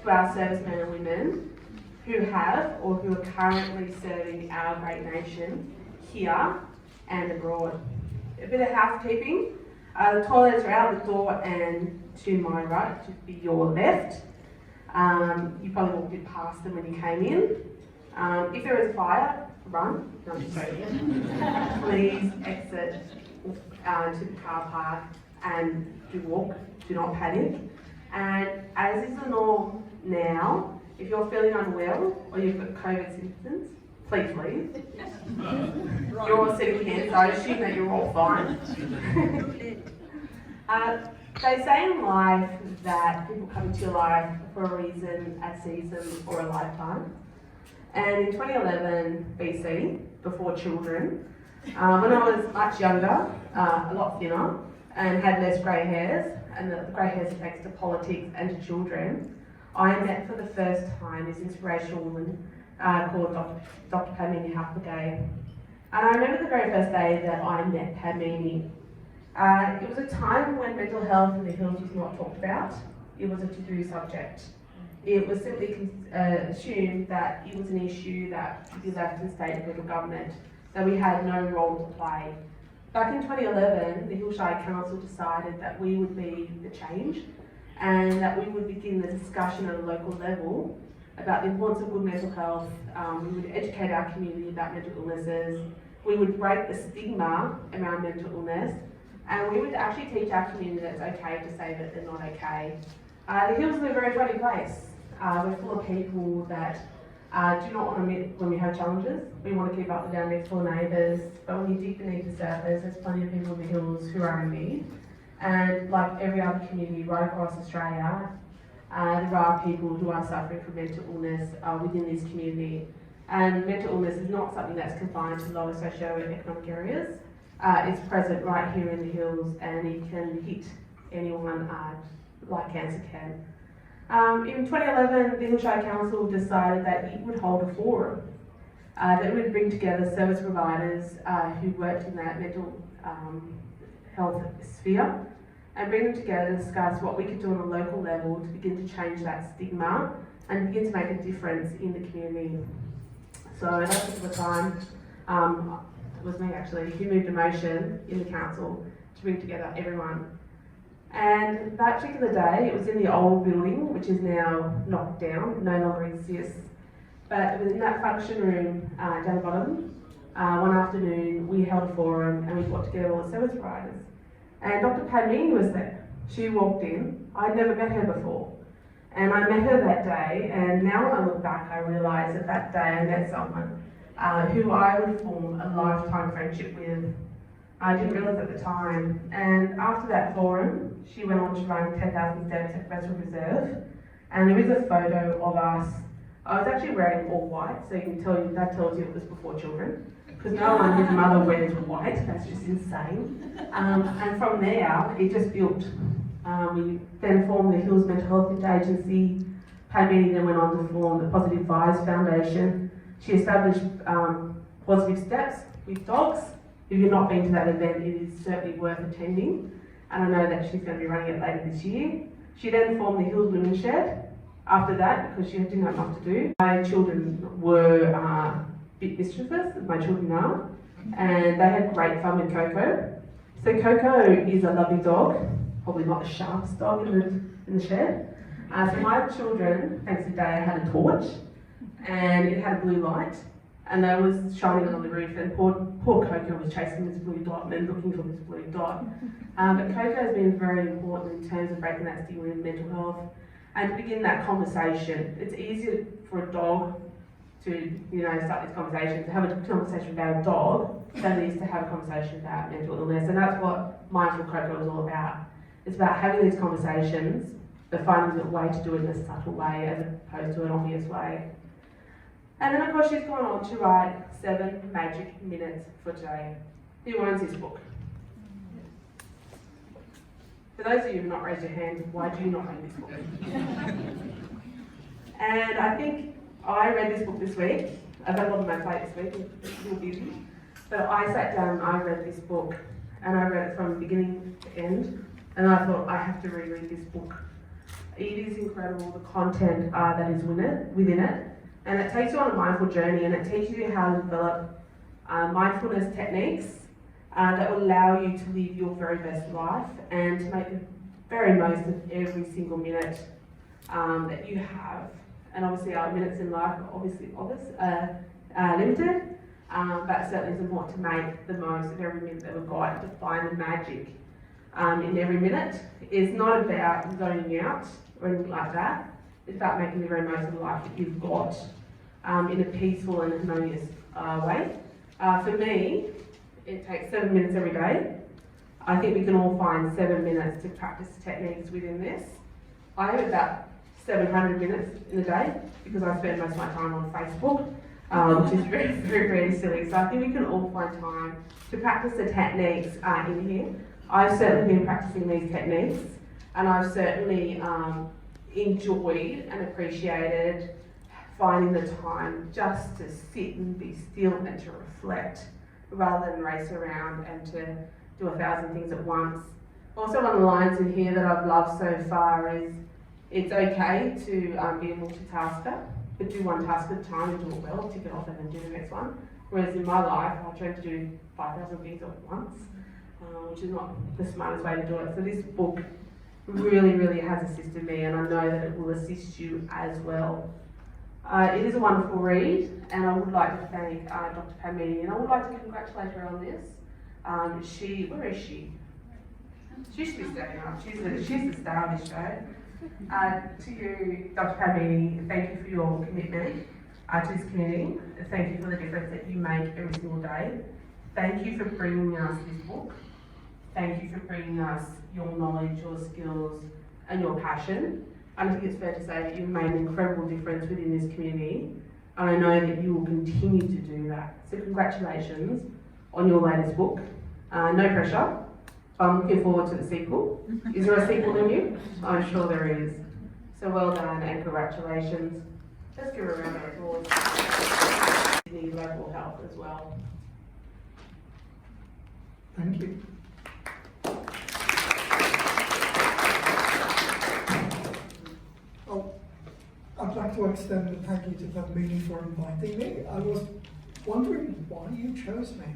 to our servicemen and women who have or who are currently serving our great nation here and abroad. A bit of housekeeping. The toilets are out the door and to my right, to your left. You probably walked in past them when you came in. If there is a fire, run. No, I'm just joking. Please exit to the car park and do walk. Do not panic. And as is the norm now, if you're feeling unwell or you've got COVID symptoms, please leave. You're all sitting here, so I assume that you're all fine. They say in life that people come into your life for a reason, a season, or a lifetime. And in 2011 BC, before children, when I was much younger, a lot thinner, and had less grey hairs, and the grey hairs thanks to politics and to children, I met for the first time this inspirational woman called Dr. Padmini Howpage. And I remember the very first day that I met Padmini. It was a time when mental health in the hills was not talked about. It was a taboo subject. It was simply assumed that it was an issue that could be left in state and federal government, that we had no role to play. Back in 2011, the Hillshire Council decided that we would be the change and that we would begin the discussion at a local level about the importance of good mental health. We would educate our community about mental illnesses. We would break the stigma around mental illness, and we would actually teach our community that it's okay to say that they're not okay. The Hills is a very funny place. We're full of people that do not want to admit when we have challenges. We want to keep up with our next door neighbours, but when you dig beneath the surface, there's plenty of people in the Hills who are in need. And like every other community right across Australia, there are people who are suffering from mental illness within this community. And mental illness is not something that's confined to lower socio-economic areas. It's present right here in the Hills, and it can hit anyone like cancer can. In 2011, the Hillshire Council decided that it would hold a forum that would bring together service providers who worked in that mental health sphere and bring them together to discuss what we could do on a local level to begin to change that stigma and begin to make a difference in the community. So that particular time, it was me actually who moved a motion in the council to bring together everyone. And that particular day, it was in the old building, which is now knocked down, no longer exists. But it was in that function room down the bottom. One afternoon, we held a forum and we brought together all the service providers. And Dr. Padmini was there. She walked in. I'd never met her before. And I met her that day, and now when I look back, I realise that day I met someone who I would form a lifetime friendship with. I didn't realise at the time. And after that forum, she went on to run 10,000 steps at Westwood Reserve. And there is a photo of us. I was actually wearing all white, so you can tell you that tells you it was before children. Because no one whose mother wears white, that's just insane. And from there, it just built. We then formed the Hills Mental Health Agency. Padmini then went on to form the Positive Vibes Foundation. She established Positive Steps with dogs. If you've not been to that event, it is certainly worth attending. And I know that she's going to be running it later this year. She then formed the Hills Women's Shed after that because she didn't have much to do. My children were bit mischievous, as my children are, and they had great fun with Coco. So Coco is a lovely dog, probably not the sharpest dog in the shed. So my children, thanks to Day, had a torch, and it had a blue light, and they was shining on the roof, and poor Coco was chasing this blue dot and then looking for this blue dot. But Coco has been very important in terms of breaking that stigma in mental health and to begin that conversation. It's easier for a dog to start this conversation, to have a conversation about a dog than it is to have a conversation about mental illness. And that's what Mindful Coco is all about. It's about having these conversations, but finding a way to do it in a subtle way as opposed to an obvious way. And then of course she's gone on to write 7 Magic Minutes for Today. Who owns this book? For those of you who have not raised your hand, why do you not own this book? And I think I read this book this week. I've had a lot on my plate this week, it's a little busy. But I sat down and I read this book, and I read it from beginning to end, and I thought I have to reread this book. It is incredible, the content that is within it. And it takes you on a mindful journey, and it teaches you how to develop mindfulness techniques that will allow you to live your very best life and to make the very most of every single minute that you have. And obviously our minutes in life are obviously limited, but certainly it's important to make the most of every minute that we've got, to find the magic in every minute. It's not about zoning out or anything like that. It's about making the very most of the life that you've got in a peaceful and harmonious way. For me, it takes 7 minutes every day. I think we can all find 7 minutes to practice techniques within this. I have about 700 minutes in a day because I spend most of my time on Facebook, which is very, very, very silly. So I think we can all find time to practice the techniques in here. I've certainly been practicing these techniques, and I've certainly enjoyed and appreciated finding the time just to sit and be still and to reflect rather than race around and to do 1,000 things at once. Also, one of the lines in here that I've loved so far is, it's okay to be a multitasker, but do one task at a time and do it well, tick it off and then do the next one. Whereas in my life, I try to do 5,000 things at once, which is not the smartest way to do it. So this book really, really has assisted me, and I know that it will assist you as well. It is a wonderful read, and I would like to thank Dr. Padmini, and I would like to congratulate her on this. Where is she? She should be standing up. She's the star of this show. To you, Dr. Padmini, thank you for your commitment to this community. Thank you for the difference that you make every single day. Thank you for bringing us this book. Thank you for bringing us your knowledge, your skills, and your passion. And I think it's fair to say that you've made an incredible difference within this community, and I know that you will continue to do that. So congratulations on your latest book. No pressure. I'm looking forward to the sequel. Is there a sequel in you? I'm sure there is. So well done and congratulations. Let's give her a round of applause. You need local help as well. Thank you. Oh, I'd like to extend a thank you to Padmini for inviting me. I was wondering why you chose me.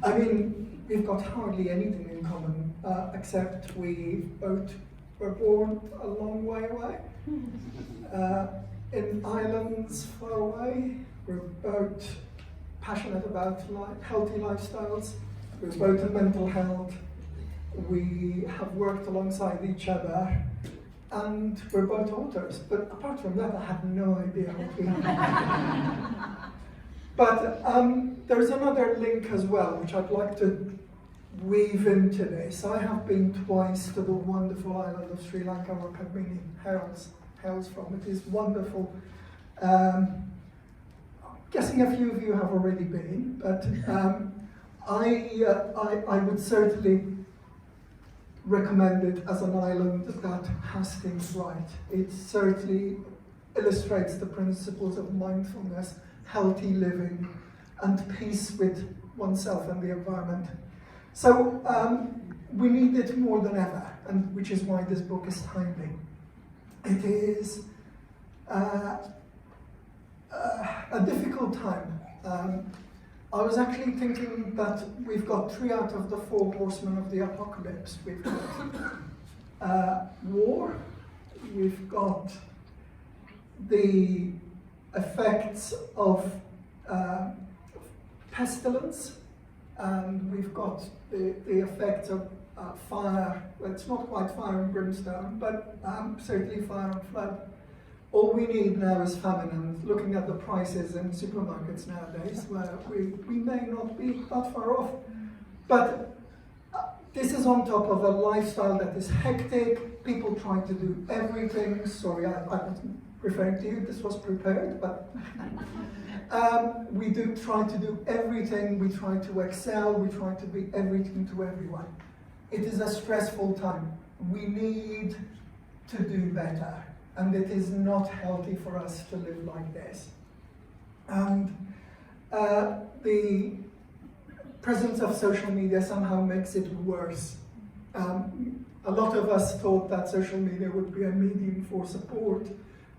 I mean, we've got hardly anything in common, except we both were born a long way away, in islands far away. We're both passionate about healthy lifestyles. We're both in mental health. We have worked alongside each other, and we're both authors. But apart from that, I have no idea what we But there's another link as well, which I'd like to weave into this. I have been twice to the wonderful island of Sri Lanka, where Padmini hails from. It is wonderful. I'm guessing a few of you have already been, but I would certainly recommend it as an island that has things right. It certainly illustrates the principles of mindfulness, healthy living, and peace with oneself and the environment. So we need it more than ever, and which is why this book is timely. It is a difficult time. I was actually thinking that we've got 3 out of the 4 horsemen of the apocalypse. We've got war, we've got the effects of pestilence, and we've got the effects of fire. Well, it's not quite fire and brimstone, but certainly fire and flood. All we need now is famine, and looking at the prices in supermarkets nowadays, where we may not be that far off. But this is on top of a lifestyle that is hectic, people trying to do everything. Sorry, I wasn't referring to you, this was prepared, but we do try to do everything, we try to excel, we try to be everything to everyone. It is a stressful time. We need to do better, and it is not healthy for us to live like this. And the presence of social media somehow makes it worse. A lot of us thought that social media would be a medium for support,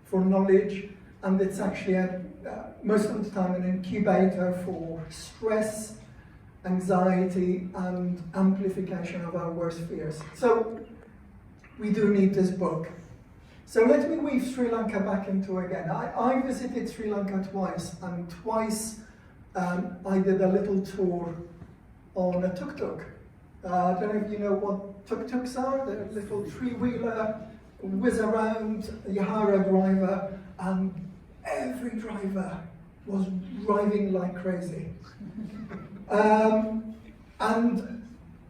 for knowledge, and it's actually most of the time an incubator for stress, anxiety, and amplification of our worst fears. So we do need this book. So let me weave Sri Lanka back into again. I visited Sri Lanka twice, and twice I did a little tour on a tuk-tuk. I don't know if you know what tuk-tuks are. They're a little three-wheeler, whiz around, you hire a driver, and every driver was driving like crazy. And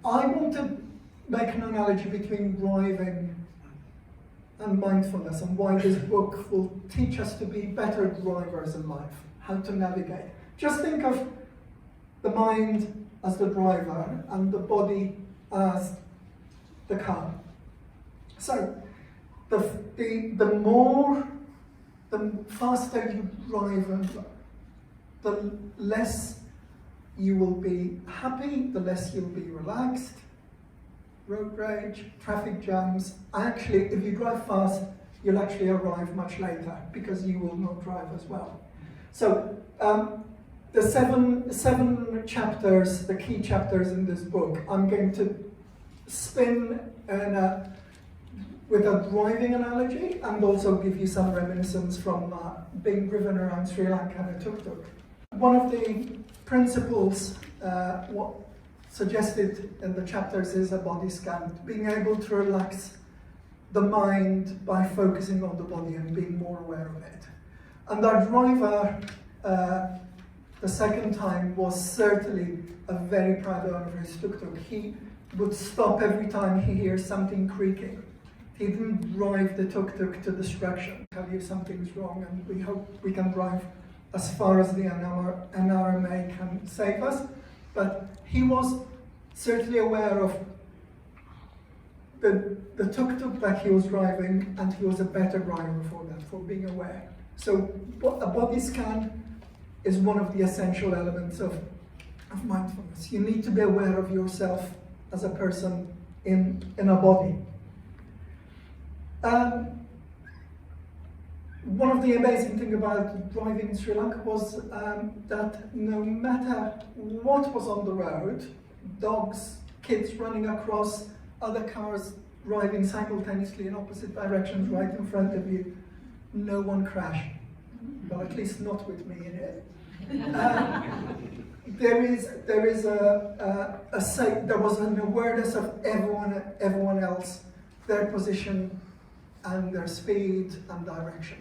I want to make an analogy between driving and mindfulness, and why this book will teach us to be better drivers in life, how to navigate. Just think of the mind as the driver and the body as the car. So the faster you drive, the less you will be happy, the less you'll be relaxed. Road rage, traffic jams. Actually, if you drive fast, you'll actually arrive much later because you will not drive as well. So the seven chapters, the key chapters in this book, I'm going to spin with a driving analogy, and also give you some reminiscence from being driven around Sri Lanka in a tuk-tuk. One of the principles what suggested in the chapters is a body scan, being able to relax the mind by focusing on the body and being more aware of it. And our driver, the second time, was certainly a very proud owner of his tuk-tuk. He would stop every time he hears something creaking. He didn't drive the tuk-tuk to destruction. Tell you something's wrong, and we hope we can drive as far as the NRMA can save us. But he was certainly aware of the tuk-tuk that he was driving, and he was a better driver for that, for being aware. So a body scan is one of the essential elements of mindfulness. You need to be aware of yourself as a person in a body. One of the amazing things about driving in Sri Lanka was that no matter what was on the road, dogs, kids running across, other cars driving simultaneously in opposite directions right in front of you, no one crashed. Well, at least not with me in it. There was an awareness of everyone else, their position and their speed and direction.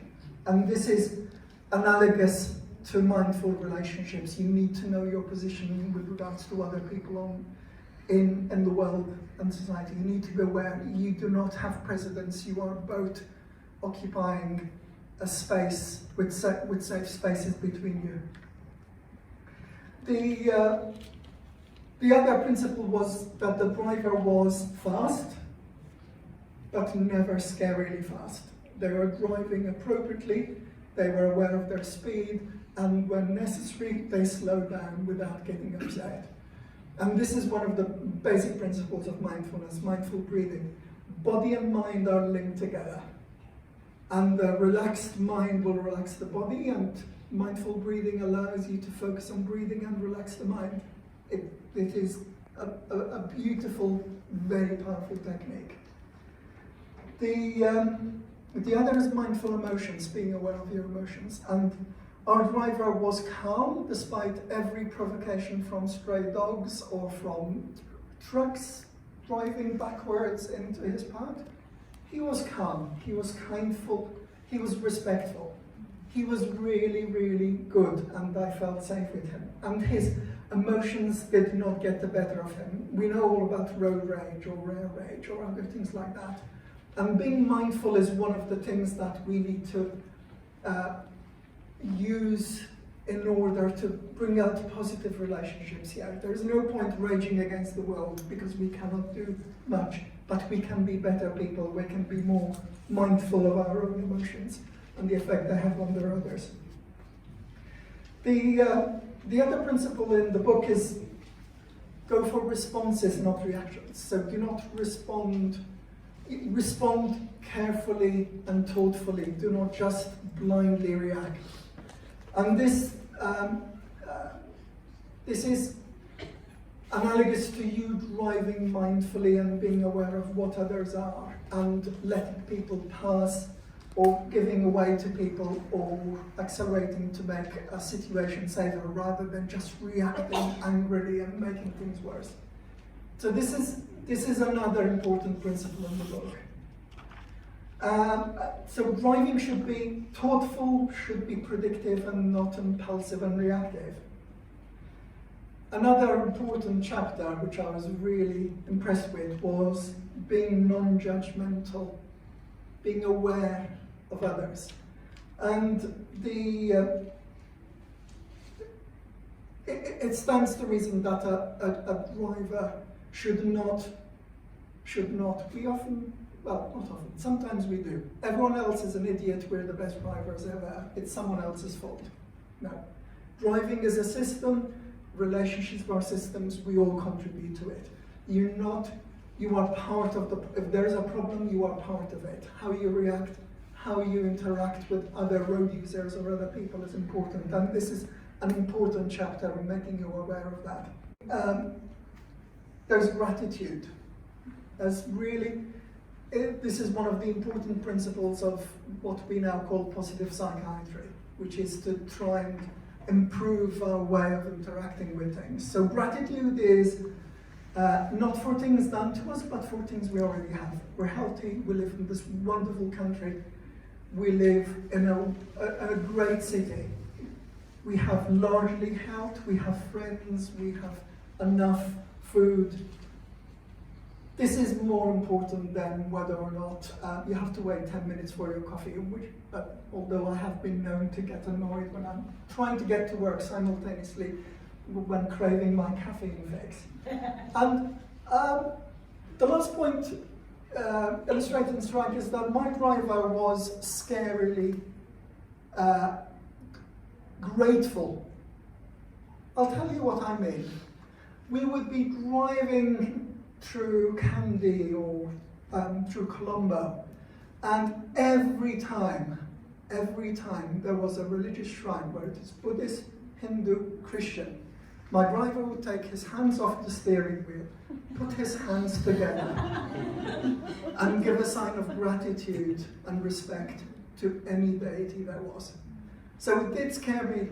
And this is analogous to mindful relationships. You need to know your position with regards to other people in the world and society. You need to be aware you do not have precedence. You are both occupying a space with safe spaces between you. The other principle was that the driver was fast, but never scarily fast. They were driving appropriately, they were aware of their speed, and when necessary, they slowed down without getting upset. And this is one of the basic principles of mindfulness, mindful breathing. Body and mind are linked together. And the relaxed mind will relax the body, and mindful breathing allows you to focus on breathing and relax the mind. It is a beautiful, very powerful technique. The other is mindful emotions, being aware of your emotions. And our driver was calm despite every provocation from stray dogs or from trucks driving backwards into his path. He was calm, he was kindful, he was respectful. He was really, really good, and I felt safe with him. And his emotions did not get the better of him. We know all about road rage or rare rage or other things like that. And being mindful is one of the things that we need to use in order to bring out positive relationships here. There is no point raging against the world because we cannot do much, but we can be better people. We can be more mindful of our own emotions and the effect they have on their others. The other principle in the book is go for responses, not reactions. So do not respond respond carefully and thoughtfully. Do not just blindly react. And this is analogous to you driving mindfully and being aware of what others are and letting people pass or giving way to people or accelerating to make a situation safer rather than just reacting angrily and making things worse. So this is another important principle in the book. So driving should be thoughtful, should be predictive and not impulsive and reactive. Another important chapter which I was really impressed with was being non-judgmental, being aware of others. And it stands to reason that a driver should not, we often, well, not often, sometimes we do. Everyone else is an idiot, we're the best drivers ever, it's someone else's fault. No. Driving is a system, relationships are systems, we all contribute to it. You are part of if there's a problem, you are part of it. How you react, how you interact with other road users or other people is important. And this is an important chapter in making you aware of that. There's gratitude. This is one of the important principles of what we now call positive psychiatry, which is to try and improve our way of interacting with things. So gratitude is not for things done to us, but for things we already have. We're healthy, we live in this wonderful country, we live in a great city. We have largely health, we have friends, we have enough food. This is more important than whether or not you have to wait 10 minutes for your coffee, although I have been known to get annoyed when I'm trying to get to work simultaneously when craving my caffeine fix. And the last point illustrated in strike is that my driver was scarily grateful. I'll tell you what I mean. We would be driving through Kandy or through Colombo, and every time there was a religious shrine, whether it is Buddhist, Hindu, Christian, my driver would take his hands off the steering wheel, put his hands together, and give a sign of gratitude and respect to any deity there was. So it did scare me.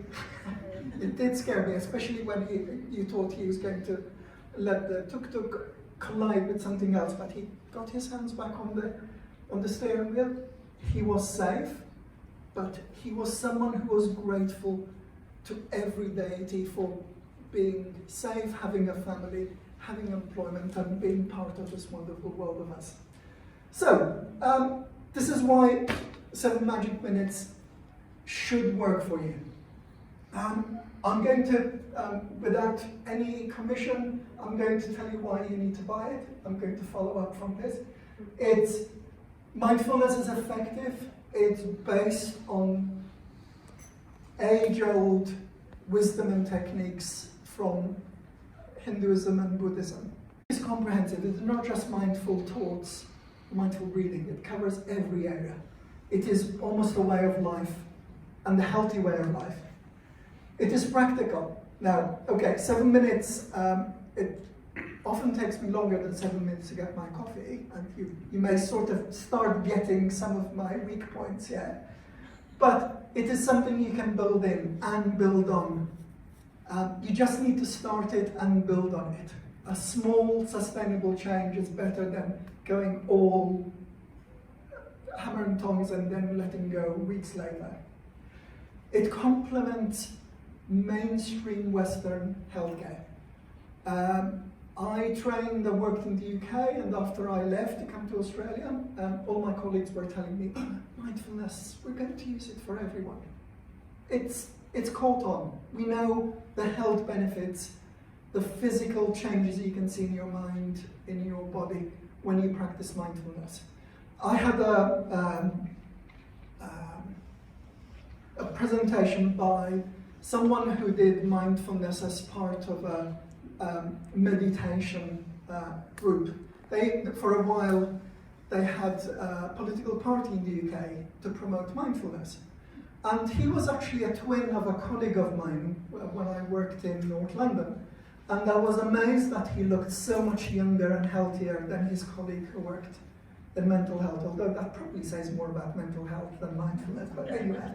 It did scare me, especially when you thought he was going to let the tuk-tuk collide with something else, but he got his hands back on the steering wheel. He was safe, but he was someone who was grateful to every deity for being safe, having a family, having employment, and being part of this wonderful world of us. So, this is why 7 magic minutes should work for you. I'm going to, without any commission, I'm going to tell you why you need to buy it. I'm going to follow up from this. Mindfulness is effective. It's based on age-old wisdom and techniques from Hinduism and Buddhism. It's comprehensive. It's not just mindful thoughts, mindful breathing. It covers every area. It is almost a way of life, and a healthy way of life. It is practical. Now, okay, 7 minutes, it often takes me longer than 7 minutes to get my coffee, and you may sort of start getting some of my weak points here. But it is something you can build in and build on. You just need to start it and build on it. A small, sustainable change is better than going all hammer and tongs and then letting go weeks later. It complements mainstream Western healthcare. I trained and worked in the UK, and after I left to come to Australia, all my colleagues were telling me, mindfulness, we're going to use it for everyone. It's caught on. We know the health benefits, the physical changes you can see in your mind, in your body, when you practice mindfulness. I had a presentation by someone who did mindfulness as part of a meditation group. For a while, they had a political party in the UK to promote mindfulness. And he was actually a twin of a colleague of mine when I worked in North London. And I was amazed that he looked so much younger and healthier than his colleague who worked in mental health, although that probably says more about mental health than mindfulness, but anyway.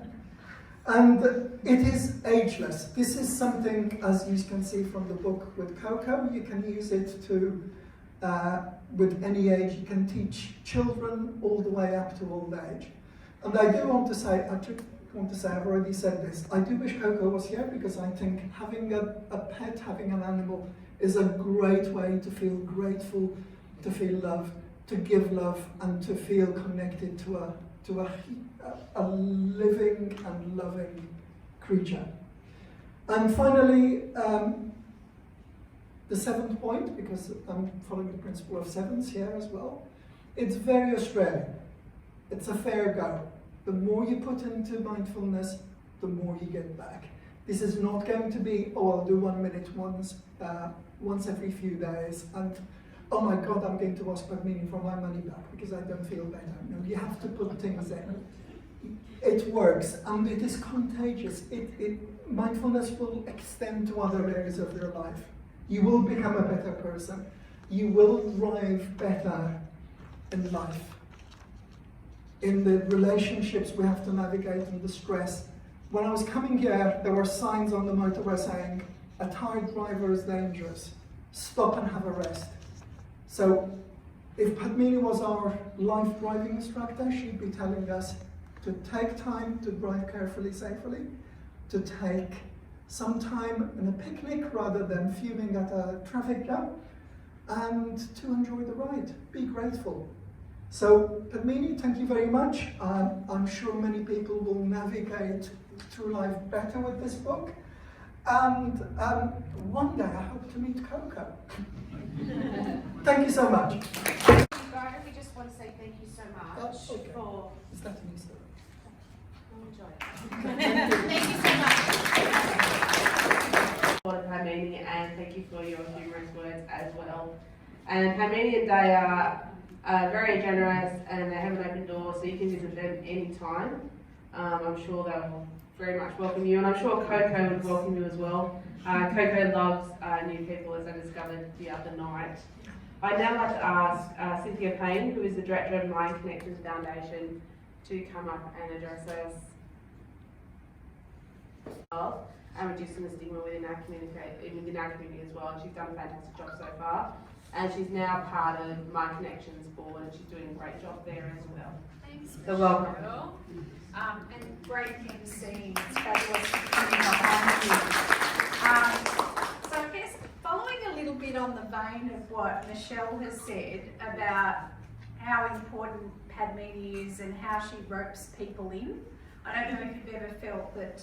And it is ageless. This is something, as you can see from the book with Coco, you can use it to, with any age, you can teach children all the way up to old age. And I do want to say, I've already said this, I do wish Coco was here because I think having a pet, having an animal is a great way to feel grateful, to feel loved, to give love, and to feel connected to a living and loving creature. And finally, the seventh point, because I'm following the principle of sevens here as well, it's very Australian. It's a fair go. The more you put into mindfulness, the more you get back. This is not going to be, oh, I'll do 1 minute once every few days, and oh my God, I'm going to ask Padmini for my money back because I don't feel better. No, you have to put things in. It works, and it is contagious. Mindfulness will extend to other areas of your life. You will become a better person. You will thrive better in life. In the relationships we have to navigate and the stress. When I was coming here, there were signs on the motorway saying, a tired driver is dangerous. Stop and have a rest. So if Padmini was our life driving instructor, she'd be telling us to take time to drive carefully, safely, to take some time in a picnic rather than fuming at a traffic jam, and to enjoy the ride. Be grateful. So Padmini, thank you very much. I'm sure many people will navigate through life better with this book. And one day I hope to meet Coco. Thank you so much. We just want to say thank you so much for... Is that a new story? Enjoy it. Thank you so much. Padmini, and thank you for your humorous words as well. And Padmini and Day are very generous, and they have an open door, so you can visit them anytime. I'm sure they'll very much welcome you, and I'm sure Coco would welcome you as well. Coco loves new people, as I discovered the other night. I'd now like to ask Cynthia Payne, who is the Director of Mind Connections Foundation, to come up and address us and reducing the stigma within our community as well. And she's done a fantastic job so far, and she's now part of Mind Connections board, and she's doing a great job there as well. Thanks, So welcome. And great emceeing. It's fabulous coming behind you. So I guess following a little bit on the vein of what Michelle has said about how important Padmini is and how she ropes people in, I don't know if you've ever felt that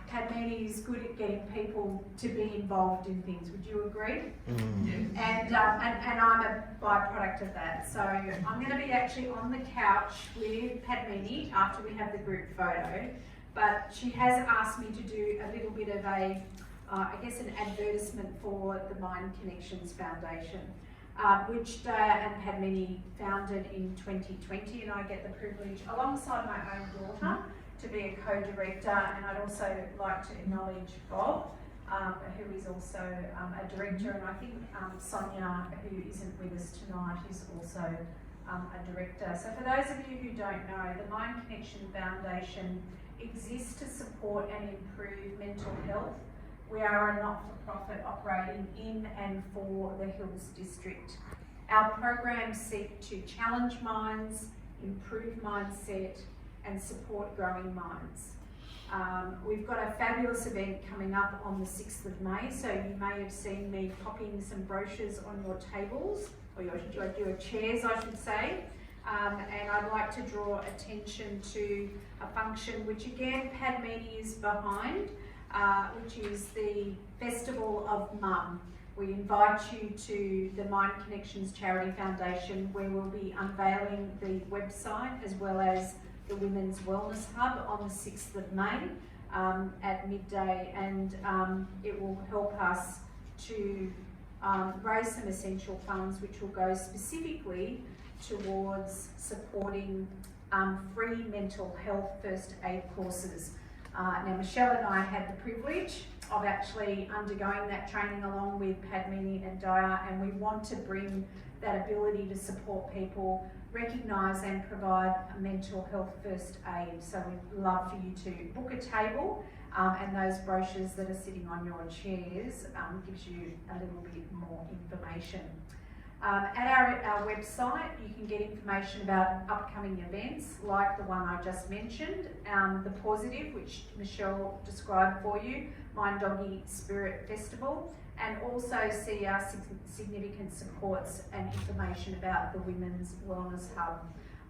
Padmini is good at getting people to be involved in things. Would you agree? Mm. And I'm a byproduct of that. So I'm going to be actually on the couch with Padmini after we have the group photo. But she has asked me to do a little bit of a, I guess, an advertisement for the Mind Connections Foundation, which Daya and Padmini founded in 2020, and I get the privilege, alongside my own daughter, to be a co-director. And I'd also like to acknowledge Bob, who is also a director, and I think Sonia, who isn't with us tonight, is also a director. So for those of you who don't know, the Mind Connection Foundation exists to support and improve mental health. We are a not-for-profit operating in and for the Hills District. Our programs seek to challenge minds, improve mindset, and support growing minds. We've got a fabulous event coming up on the 6th of May, so you may have seen me popping some brochures on your tables, or your chairs, I should say. And I'd like to draw attention to a function which again Padmini is behind, which is the Festival of Mum. We invite you to the Mind Connections Charity Foundation, where we'll be unveiling the website as well as the Women's Wellness Hub on the 6th of May at midday, and it will help us to raise some essential funds which will go specifically towards supporting free mental health first aid courses. Now, Michelle and I had the privilege of actually undergoing that training along with Padmini and Daya, and we want to bring that ability to support people, recognise and provide a mental health first aid. So we'd love for you to book a table, and those brochures that are sitting on your chairs gives you a little bit more information. At our website, you can get information about upcoming events like the one I just mentioned, the Positive, which Michelle described for you, Mind Doggy Spirit Festival, and also see our significant supports and information about the Women's Wellness Hub.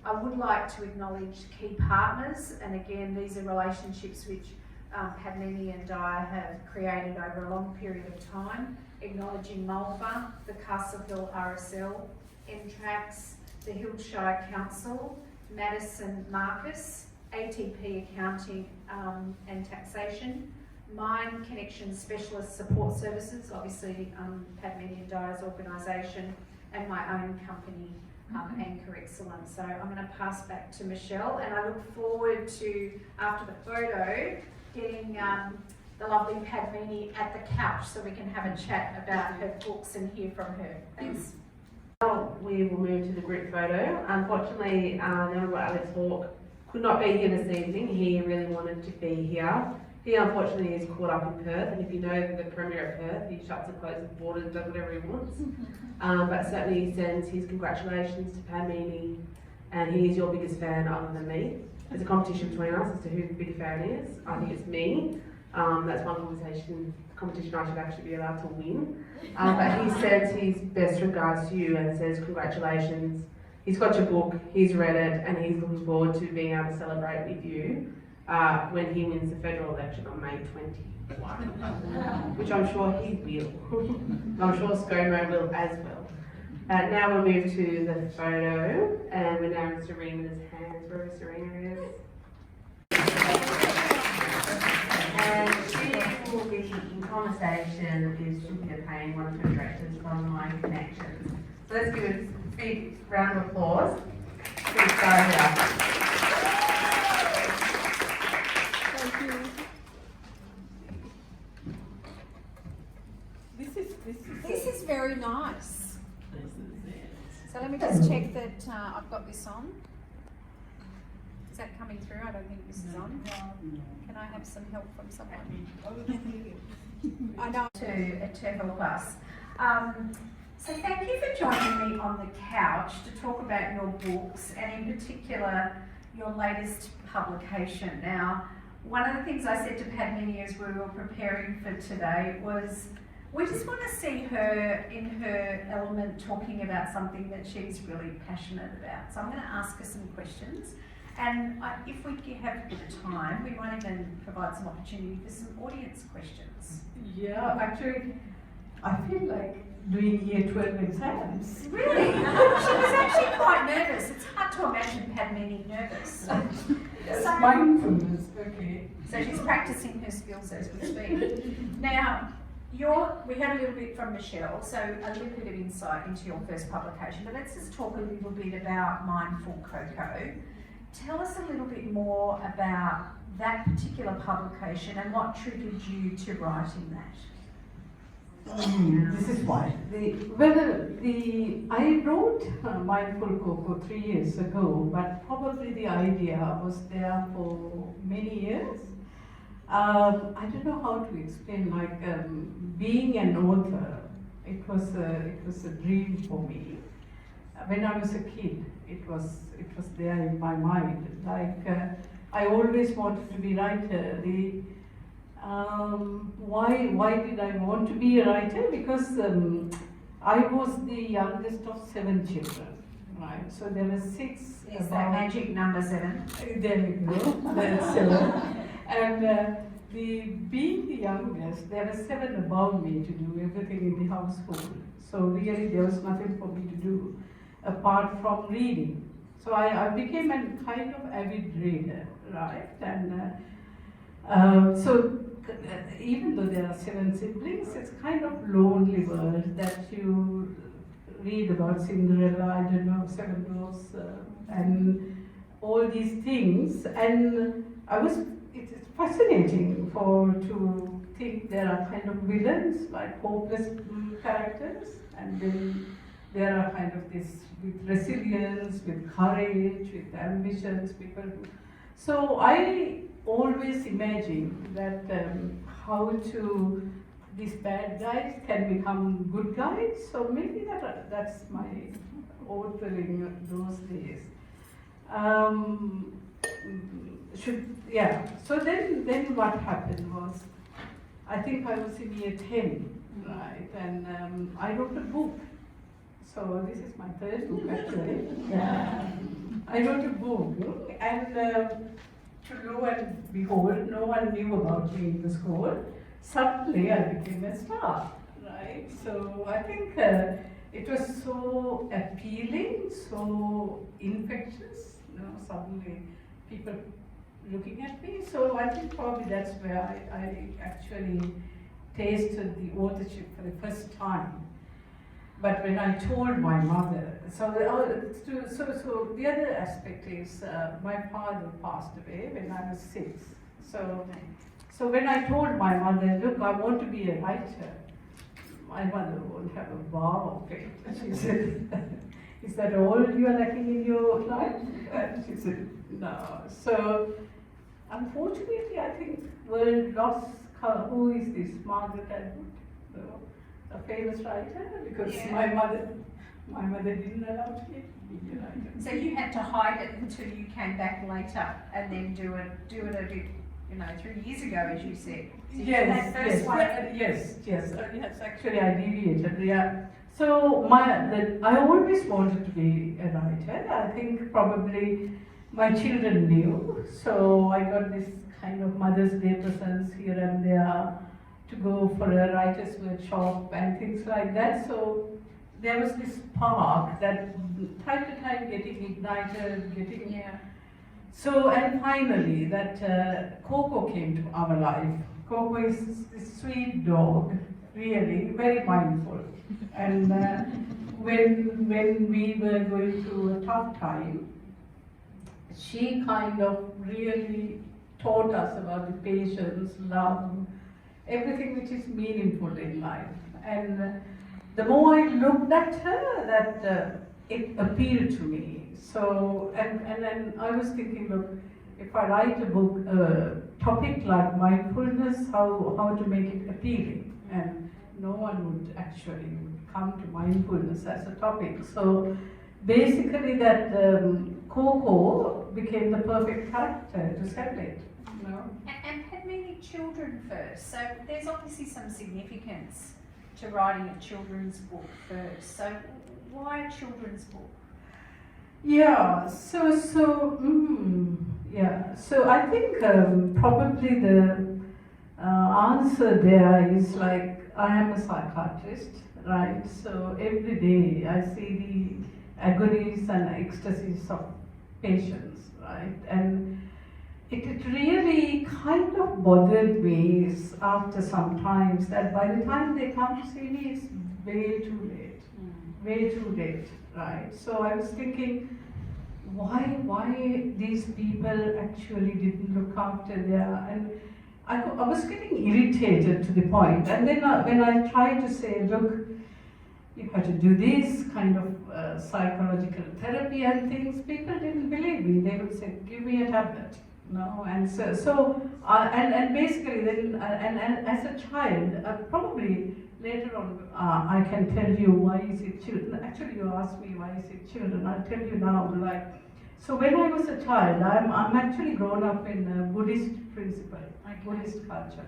I would like to acknowledge key partners, and again, these are relationships which Padmini and Daya have created over a long period of time, acknowledging Malva, the Castle Hill RSL, MTRAX, the Hillshire Council, Madison Marcus, ATP Accounting and Taxation, Mind Connection Specialist Support Services, obviously Padmini and Daya's organisation, and my own company, Anchor Excellence. So I'm going to pass back to Michelle, and I look forward to, after the photo, getting the lovely Padmini at the couch so we can have a chat about her books and hear from her. Thanks. Now we will move to the group photo. Unfortunately, Alex Hawke could not be here this evening. He really wanted to be here. He unfortunately is caught up in Perth, and if you know the Premier of Perth, he shuts and closes the borders, does whatever he wants. But certainly he sends his congratulations to Padmini, and he is your biggest fan other than me. There's a competition between us as to who the bigger fan is. I think it's me. That's one competition I should actually be allowed to win. But he sends his best regards to you and says congratulations. He's got your book, he's read it, and he's looking forward to being able to celebrate with you when he wins the federal election on May 21, which I'm sure he will. I'm sure ScoMo will as well. Now we'll move to the photo, and we're now in Serena's hands. Wherever Serena is. And she will be in conversation with Cynthia Payne, one of her directors from My Connections. So let's give a big round of applause to Sarah. Thank you. This is very nice. So let me just check that I've got this on. Is that coming through? I don't think this is on. Can I have some help from someone? I know. To help us. So thank you for joining me on the couch to talk about your books, and in particular your latest publication. Now, one of the things I said to Padmini as we were preparing for today was we just want to see her in her element talking about something that she's really passionate about. So I'm going to ask her some questions, and if we have a bit of time, we might even provide some opportunity for some audience questions. Yeah, actually, I feel like doing year 12 exams. Really? She was actually quite nervous. It's hard to imagine Padmini nervous. Yes, So- mindfulness, okay. So she's practicing her skills as we speak. Now, we had a little bit from Michelle, so a little bit of insight into your first publication, but let's just talk a little bit about Mindful Coco. Tell us a little bit more about that particular publication and what triggered you to writing that. This is why. I wrote Mindful Coco 3 years ago, but probably the idea was there for many years. I don't know how to explain, like being an author, it was a dream for me. When I was a kid, it was there in my mind. Like I always wanted to be a writer. Why did I want to be a writer? Because I was the youngest of 7 children, right? So there were 6. Is that magic number 7? There you go. That's 7. And being the youngest, there were 7 above me to do everything in the household. So really, there was nothing for me to do apart from reading. So I became a kind of avid reader, right? And even though there are 7 siblings, it's kind of lonely world that you read about Cinderella, I don't know, Seven Dwarfs, and all these things. And it's fascinating to think there are kind of villains, like hopeless characters, and then there are kind of this with resilience, with courage, with ambitions, people who. So I always imagine that how these bad guys can become good guys. So maybe that's my authoring those days. So then what happened was, I think I was in year 10, right, and I wrote a book. So this is my third book actually. I wrote a book, and to lo and behold, no one knew about me in the school. Suddenly I became a star, right? So I think it was so appealing, so infectious, suddenly people looking at me. So I think probably that's where I actually tasted the authorship for the first time. But when I told my mother, so the other aspect is my father passed away when I was 6. So when I told my mother, look, I want to be a writer, my mother won't have a bar of it. She said, is that all you are lacking in your life? And she said, no. So unfortunately, I think world lost who is this Margaret Atwood, a famous writer, because my mother didn't allow me to be a writer. So you had to hide it until you came back later, and then do it 3 years ago, as you said. So Yes, actually I deviated, yeah. So I always wanted to be a writer. I think probably my children knew. So I got this kind of Mother's Day presents here and there to go for a writer's workshop and things like that. So there was this spark that time to time getting ignited, So, and finally, that Coco came to our life. Coco is this sweet dog, really, very mindful. And when we were going through a tough time, she kind of really taught us about the patience, love, everything which is meaningful in life. And the more I looked at her, that it appealed to me. So, and then I was thinking, look, if I write a book, topic like mindfulness, how to make it appealing, and no one would actually come to mindfulness as a topic. So basically that Coco became the perfect character to sell it. And Padmini, children first. So there's obviously some significance to writing a children's book first. So why a children's book? So I think probably the answer there is like, I am a psychiatrist, right? So every day I see the agonies and ecstasies of patients, right? And it really kind of bothered me after some times that by the time they come to see me, it's way too late, right? So I was thinking, why these people actually didn't look after and I was getting irritated to the point. And then when I tried to say, look, you have to do this kind of psychological therapy and things, people didn't believe me. They would say, give me a tablet. And and basically then, and as a child, probably later on, I can tell you why is it children. Actually, you asked me why is it children. I'll tell you now. So when I was a child, I'm actually grown up in a Buddhist principle, Buddhist culture.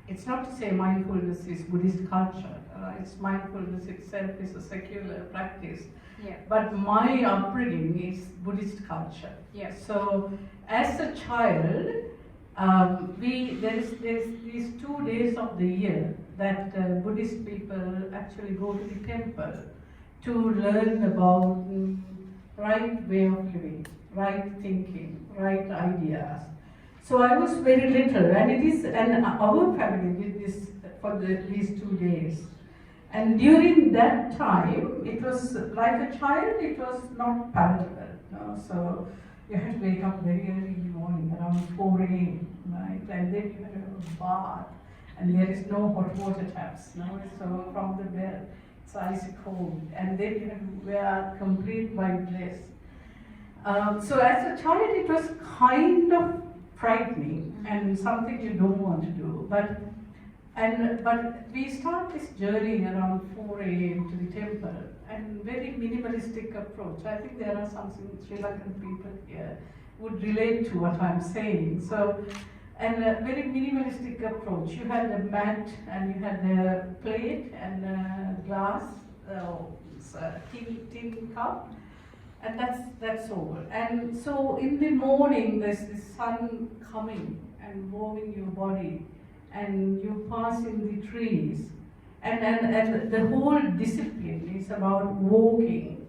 It's not to say mindfulness is Buddhist culture. It's mindfulness itself is a secular practice. Yeah. But my upbringing is Buddhist culture. Yeah. So as a child, there's these 2 days of the year that Buddhist people actually go to the temple to learn about right way of living, right thinking, right ideas. So I was very little, and our family did this for these 2 days. And during that time, it was like a child, it was not palatable. So you had to wake up very early in the morning, around 4 a.m., right? And then you had to have a bath, and there is no hot water taps, so from the bed, it's icy cold, and then you have to wear complete white dress. So as a child, it was kind of frightening and something you don't want to do. But we start this journey around 4 a.m. to the temple, and very minimalistic approach. I think there are some Sri Lankan people here would relate to what I'm saying. So, and a very minimalistic approach. You had a mat, and you had a plate and a glass, tin cup, and that's all. And so in the morning, there's the sun coming and warming your body, and you pass in the trees, and the whole discipline is about walking,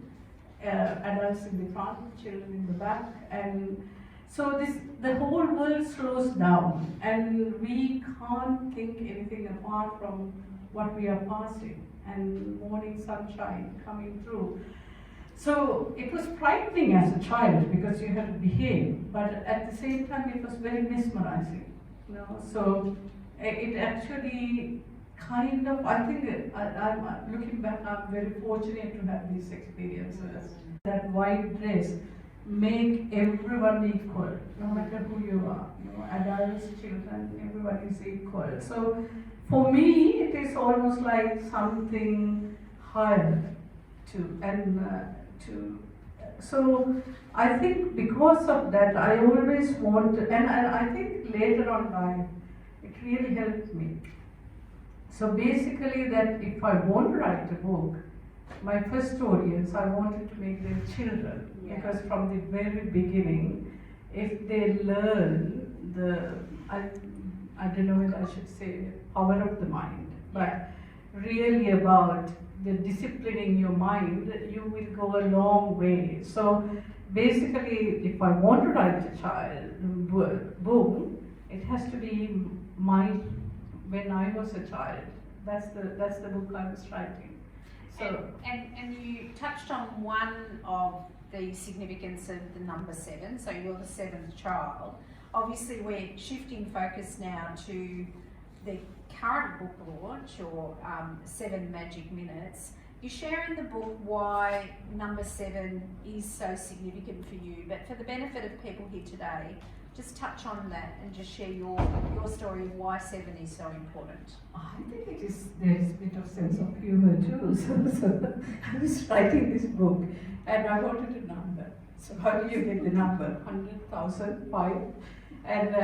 adults in the front, children in the back, and so the whole world slows down, and we can't think anything apart from what we are passing, and morning sunshine coming through. So it was frightening as a child because you had to behave, but at the same time it was very mesmerizing, So it actually kind of, I think, I'm looking back, I'm very fortunate to have these experiences. That white dress make everyone equal, no matter who you are, adults, children, everyone is equal. So for me, it is almost like something higher so I think because of that, I always want to, and I think later on life, it really helped me. So basically that if I want to write a book, my first audience, I wanted to make them children, because from the very beginning, if they learn I don't know if I should say power of the mind, but really about the disciplining your mind, you will go a long way. So basically, if I want to write a child book, it has to be when I was a child. That's the book I was writing. So and you touched on one of the significance of the number 7. So you're the 7th child. Obviously, we're shifting focus now to the current book launch, or 7 Magic Minutes. You share in the book why number 7 is so significant for you, but for the benefit of people here today, just touch on that and just share your story of why 7 is so important. I think there is a bit of sense of humor too. So I was writing this book and I wanted a number. So how do you get the number? 100,000, 5. And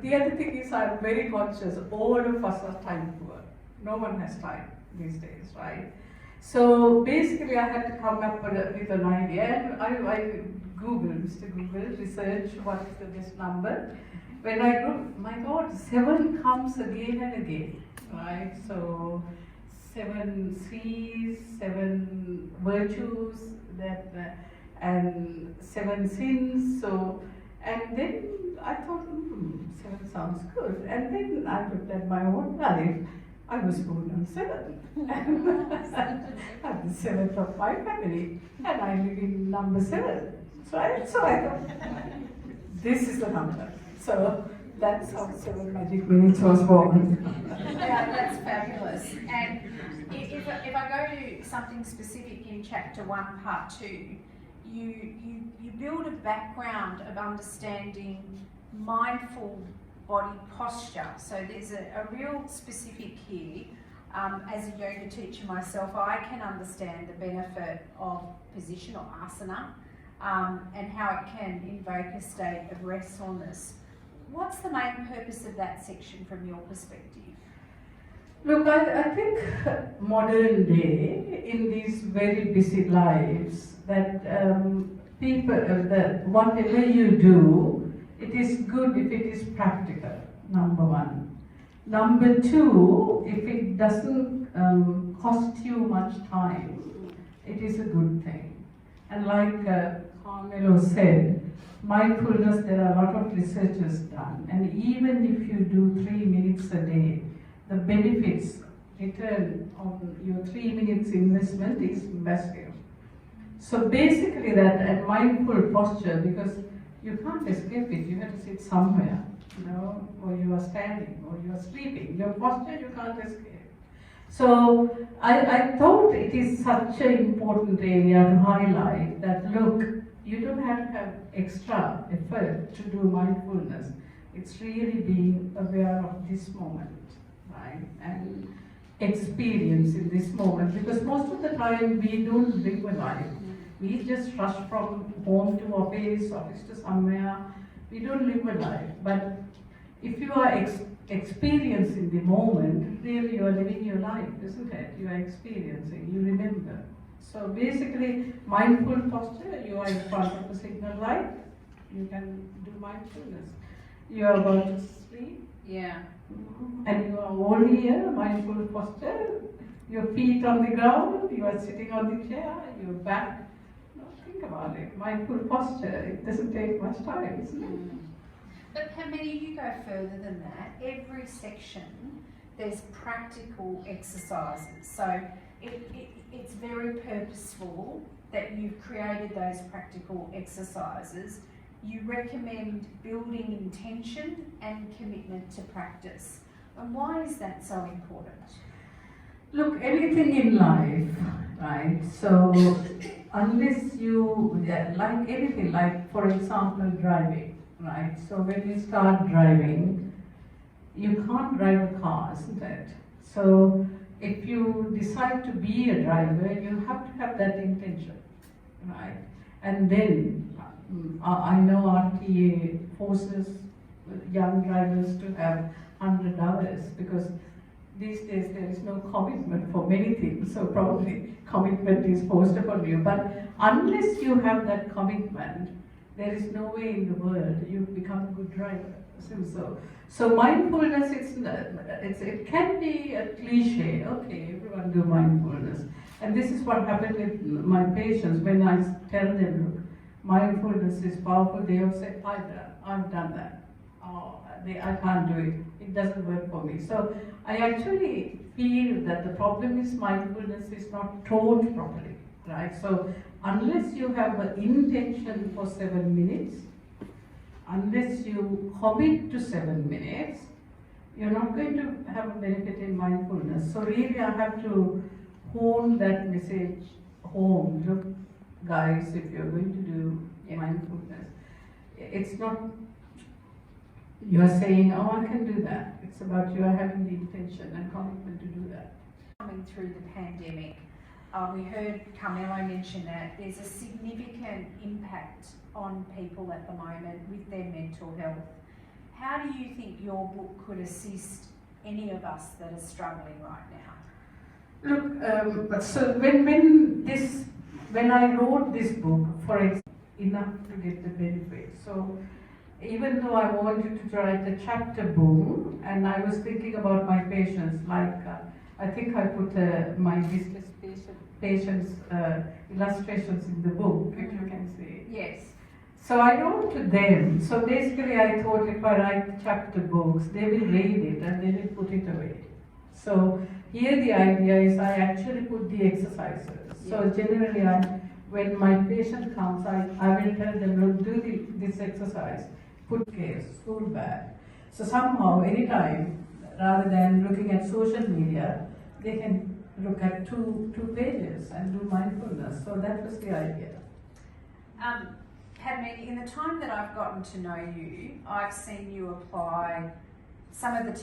the other thing is, I'm very conscious, all of us are time poor. No one has time these days, right? So basically I had to come up with an idea, and I Googled, Mr. Google, research what is the best number. When I go, my God, 7 comes again and again, right? So 7 C's, 7 virtues, and 7 sins. So, and then I thought, 7 sounds good. And then I looked at my own life. I was born on 7. I'm the 7th of my family, and I live in number 7. So I thought, this is the number. So that's how 7 Magic Minutes was born. Yeah, that's fabulous. And if I go to something specific in chapter 1, part 2, you build a background of understanding mindful body posture. So there's a real specific here. As a yoga teacher myself, I can understand the benefit of position, or asana, and how it can invoke a state of restfulness. What's the main purpose of that section from your perspective? Look, I think modern day, in these very busy lives, that people, that whatever you do, it is good if it is practical, number 1. Number 2, if it doesn't cost you much time, it is a good thing. And like Carmelo said, mindfulness, there are a lot of researches done, and even if you do 3 minutes a day, the benefits return on your 3 minutes investment is massive. So basically that and mindful posture, because you can't escape it, you have to sit somewhere, you know, or you are standing, or you are sleeping. Your posture you can't escape. So I thought it is such an important area to highlight that look, you don't have to have extra effort to do mindfulness. It's really being aware of this moment, right? And experience in this moment, because most of the time we don't live a life. We just rush from home to office to somewhere. We don't live a life. But if you are experiencing the moment, really you are living your life, isn't it? You are experiencing, you remember. So basically, mindful posture, you are in front of the signal light, you can do mindfulness. You are about to sleep, Yeah. and you are all here, mindful posture, your feet on the ground, you are sitting on the chair, your back. No, think about it, mindful posture, it doesn't take much time, isn't it? But Padmini, you go further than that. Every section, there's practical exercises. So it's very purposeful that you've created those practical exercises. You recommend building intention and commitment to practice. And why is that so important? Look, anything in life, right? So unless you, like anything, like for example driving, right? So when you start driving, you can't drive a car, isn't it? So if you decide to be a driver, you have to have that intention, right? And then I know RTA forces young drivers to have 100 hours because these days there is no commitment for many things, so probably commitment is forced upon you. But unless you have that commitment, there is no way in the world you become a good driver. So mindfulness, it can be a cliche. Okay, everyone do mindfulness, and this is what happened with my patients when I tell them, look, mindfulness is powerful. They have said, I've done that. Oh, I can't do it. It doesn't work for me. So I actually feel that the problem is mindfulness is not taught properly, right? So unless you have an intention for 7 minutes, unless you commit to 7 minutes, you're not going to have a benefit in mindfulness. So really I have to hone that message home. Look, guys, if you're going to do mindfulness, it's not you are saying, oh, I can do that. It's about you are having the intention and commitment to do that. Coming through the pandemic, we heard Carmelo mention that there's a significant impact on people at the moment with their mental health. How do you think your book could assist any of us that are struggling right now? Look, so when I wrote this book, for example, enough to get the benefit. So even though I wanted to write a chapter book, and I was thinking about my patients, like I think I put my dyslexic patients' illustrations in the book, if you can see. Yes. So I wrote to them. So basically I thought if I write chapter books, they will read it and they will put it away. So here the idea is I actually put the exercises. So generally when my patient comes, I will tell them, look, do this exercise, put case, school bag. So somehow, anytime, rather than looking at social media, they can look at two pages and do mindfulness. So that was the idea. Padmini, in the time that I've gotten to know you, I've seen you apply some of the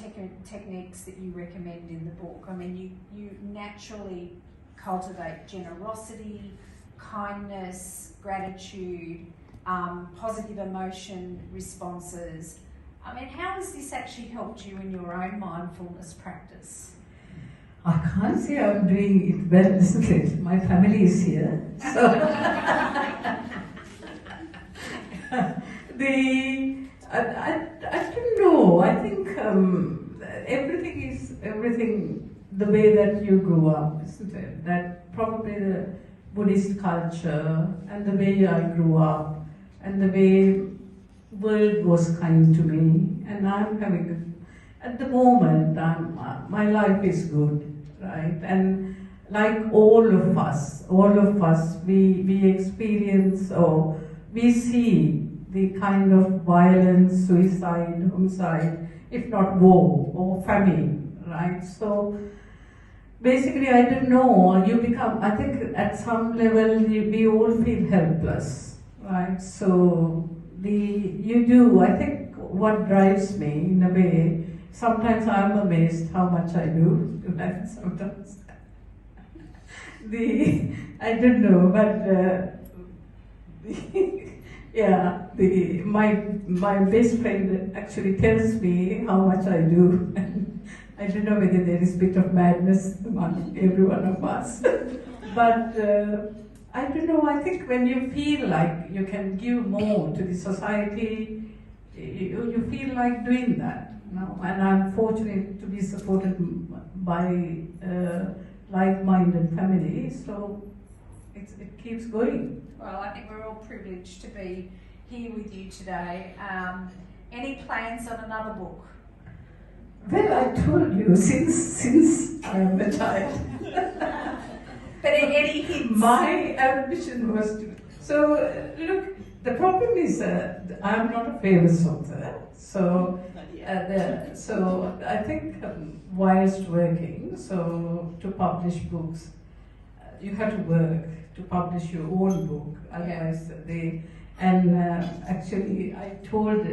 techniques that you recommend in the book. I mean, you naturally cultivate generosity, kindness, gratitude, positive emotion responses. I mean, how has this actually helped you in your own mindfulness practice? I can't say I'm doing it well, isn't it? My family is here. So I don't know. I think everything is everything the way that you grew up, isn't it? That probably the Buddhist culture and the way I grew up and the way world was kind to me, and I'm having at the moment my life is good. right? And like all of us, we experience or we see the kind of violence, suicide, homicide, if not war or famine, right? So basically, I don't know, you become, I think at some level we all feel helpless, right? So you do, I think what drives me in a way, sometimes I'm amazed how much I do, right? Sometimes. I don't know, but yeah, my best friend actually tells me how much I do. I don't know whether there is a bit of madness among every one of us, but I don't know. I think when you feel like you can give more to the society, you feel like doing that. You know? And I'm fortunate to be supported by like-minded family, so it keeps going. Well, I think we're all privileged to be here with you today. Any plans on another book? Well, I told you since I am a child. But any hints? My ambition was to. So look, the problem is I'm not a famous author. So so I think whilst working, so to publish books, you have to work to publish your own book. Otherwise, actually, I told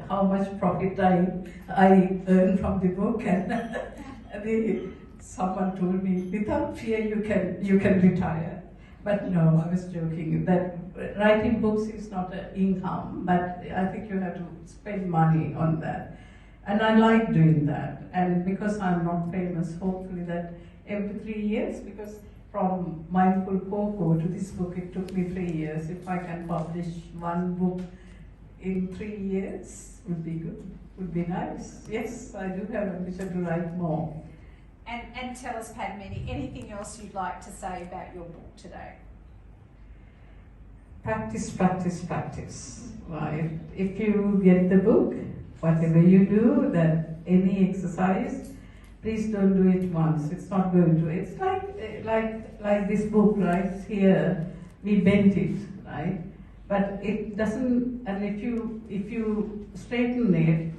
how much profit I earn from the book, and someone told me, without fear, you can retire. But no, I was joking. That writing books is not an income, but I think you have to spend money on that. And I like doing that. And because I'm not famous, hopefully that every 3 years, because from Mindful Coco to this book, it took me 3 years. If I can publish one book in 3 years, would be good, would be nice. Yes, I do have ambition to write more. And tell us, Padmini, anything else you'd like to say about your book today? Practice, practice, practice. Right? If you get the book, whatever you do, that any exercise, please don't do it once. It's not going to. It's like this book right here. We bent it, right? But it doesn't. And if you straighten it,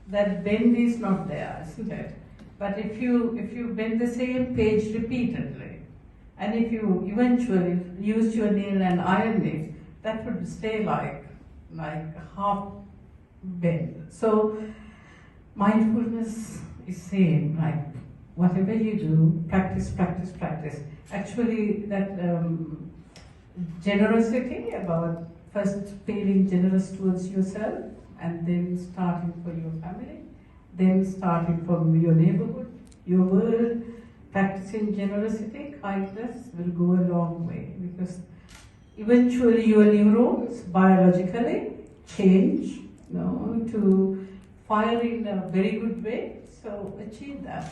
that bend is not there, isn't it? But if you bend the same page repeatedly, and if you eventually use your nail and iron it, that would stay like half bend. So mindfulness is same, like whatever you do, practice, practice, practice. Actually, that generosity, about first feeling generous towards yourself, and then starting for your family, then starting from your neighborhood, your world, practicing generosity, kindness will go a long way, because eventually your neurons biologically change, to fire in a very good way, so achieve that,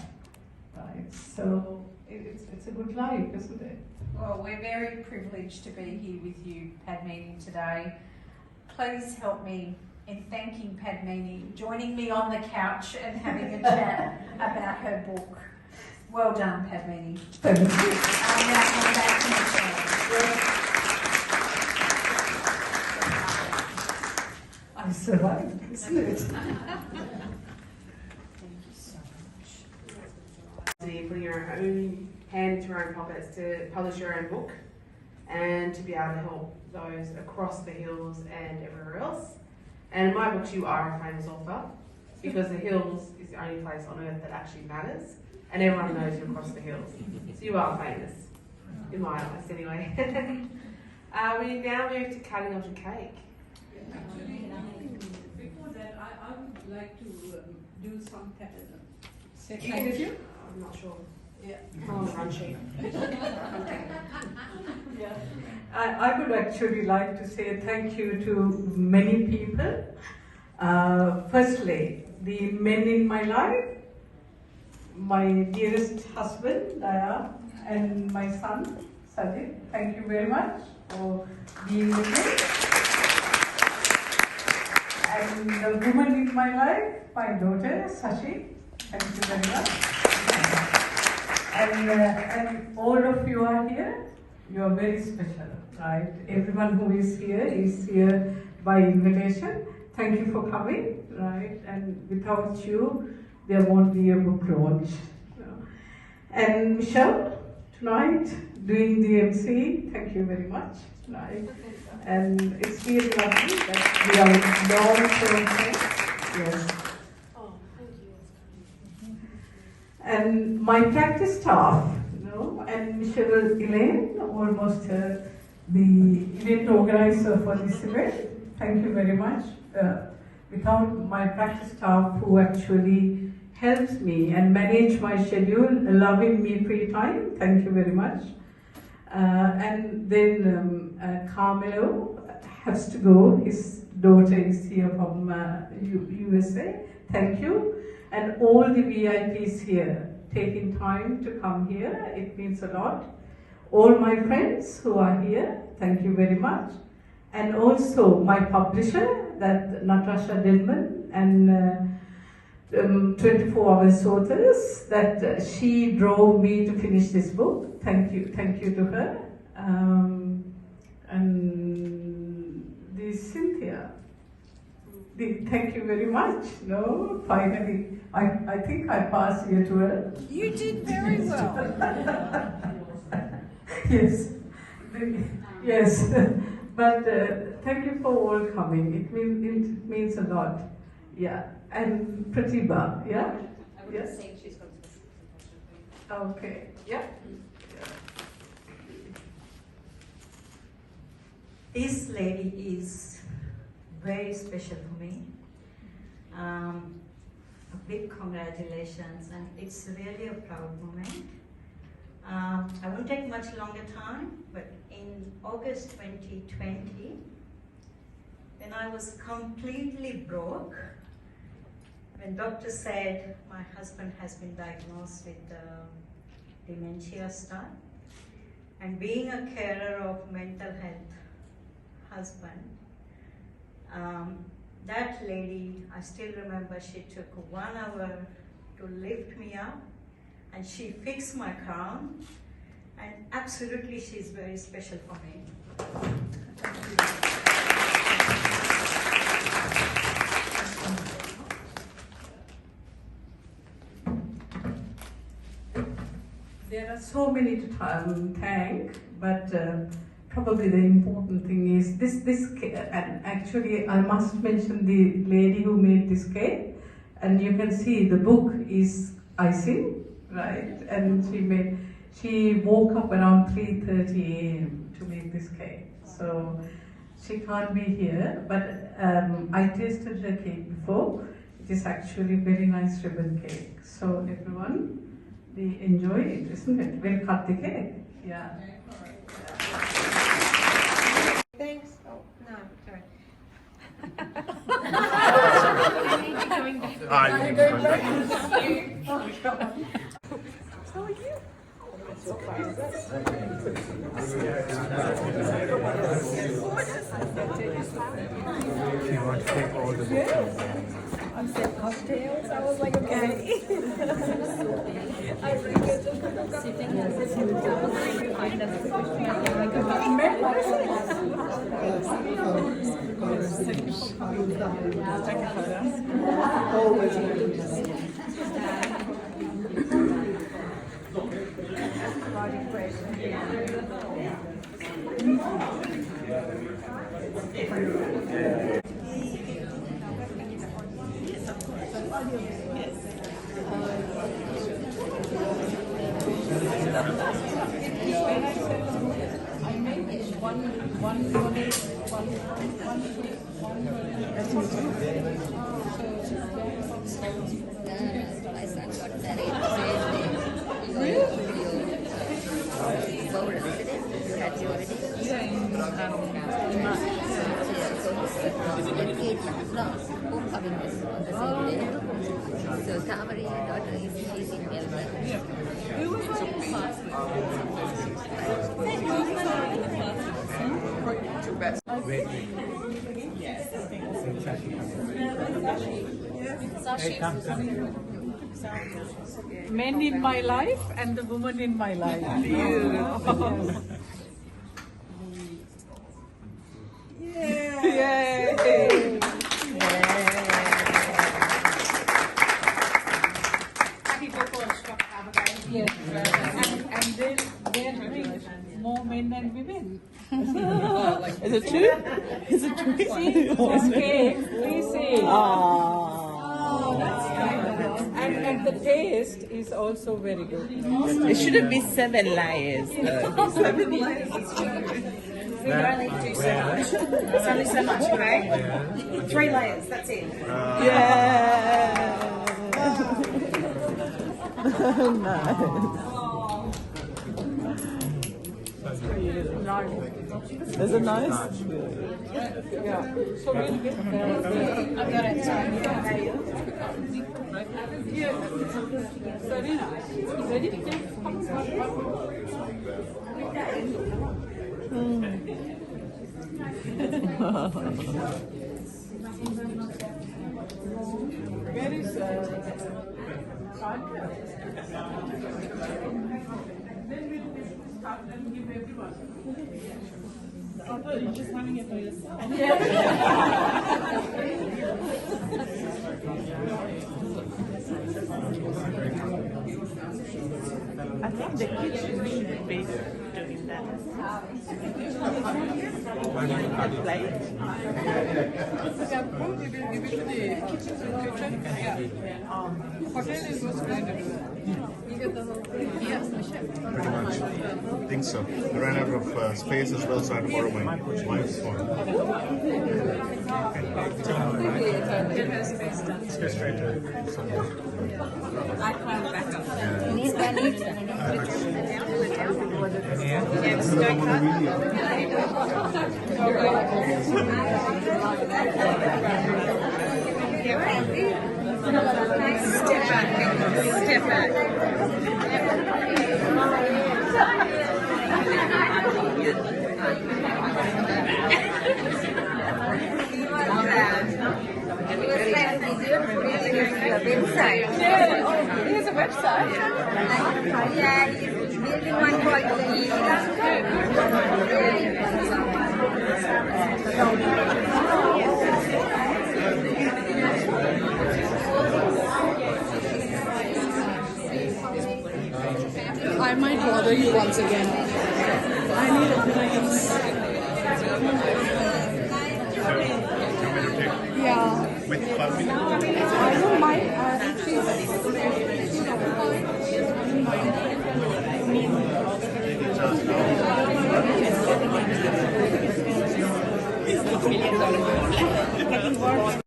right? So it's a good life, isn't it? Well, we're very privileged to be here with you, Padmini, today. Please help me in thanking Padmini, joining me on the couch and having a chat about her book. Well done, Padmini. Thank you. Now come back to Michelle. I survived, isn't it? Thank you so much. Putting your own hand into your own pockets to publish your own book and to be able to help those across the hills and everywhere else. And in my books, you are a famous author, because the hills is the only place on earth that actually matters, and everyone knows you're across the hills. So you are famous, in my eyes anyway. We now move to cutting of the cake. Before that, I would like to do some thank you. I'm not sure. Yeah. I'm on the run sheet. Yeah. I would actually like to say thank you to many people. Firstly, the men in my life, my dearest husband, Daya, and my son, Sajid. Thank you very much for being with me. And the woman in my life, my daughter, Sashi. Thank you very much. And all of you are here. You are very special, right? Everyone who is here by invitation. Thank you for coming, right? And without you, there won't be a book launch. And Michelle, tonight, doing the MC, thank you very much, right? And it's really lovely that we are long-term friends. Yes. Oh, thank you. And my practice staff, and Michelle Elaine, almost the event organizer for this event. Thank you very much. Without my practice staff who actually helps me and manage my schedule, allowing me free time, thank you very much. And then Carmelo has to go. His daughter is here from USA. Thank you. And all the VIPs here, taking time to come here, it means a lot. All my friends who are here, thank you very much. And also my publisher, that Natasha Dillman, and 24 Hours Authors, that she drove me to finish this book. Thank you to her. And the Cynthia, thank you very much. Finally, I think I passed here to her. You did very well. Yes, yes. But thank you for all coming. It means a lot. Yeah. And Pratibha, yeah? I would Yes? say she's got some. Okay, yeah. This lady is very special for me. A big congratulations, and it's really a proud moment. I won't take much longer time, but in August 2020, when I was completely broke, when doctor said my husband has been diagnosed with dementia start, and being a carer of mental health husband, that lady, I still remember, she took 1 hour to lift me up, and she fixed my crown, and absolutely she's very special for me. There are so many to thank, but probably the important thing is this and actually I must mention the lady who made this cake, and you can see the book is icing, right? And she woke up around 3:30 a.m. to make this cake, so she can't be here, but I tasted her cake before. It is actually very nice ribbon cake, so everyone, they enjoy it, isn't it? We'll cut the cake. Yeah. Thanks. Oh, no, sorry. You want to take all the books? I said cocktails. I was like, okay. I think it's just sitting and sitting down. My son got married the same day. What was it? Had you already? Engagement, no, homecoming was on the same day. So Tamari's daughter she's in Melbourne. Hey, come. Men in my life and the woman in my life. Yay! Happy birthday, Dr. Howpage. Yes. And they'll bring more men and women. Is it true? Is it true? Okay, please see. Oh, that's kind of nice. And the taste is also very good. it shouldn't be 7 layers. 7 layers. We can only do so much. It's only so much, okay? 3 layers, that's it. Yeah. Nice. There's a nice. Yeah. So we'll get I've got it. here. Serena, ready? Where is Then we'll start and give everyone. You're just having it for yourself. I think the kids should be doing that. Plate. Pretty much. I think so. I ran out of space as well, so I had to borrow my wife's phone. Let's go straight to somewhere. I can't back up. Need one each. Yes, don't cut. Step back. Step back. Website. Yeah, oh, here's a website. Yeah, he's building one for I might bother you once again. I need a place. Yeah. With Padmini? I don't mind. Just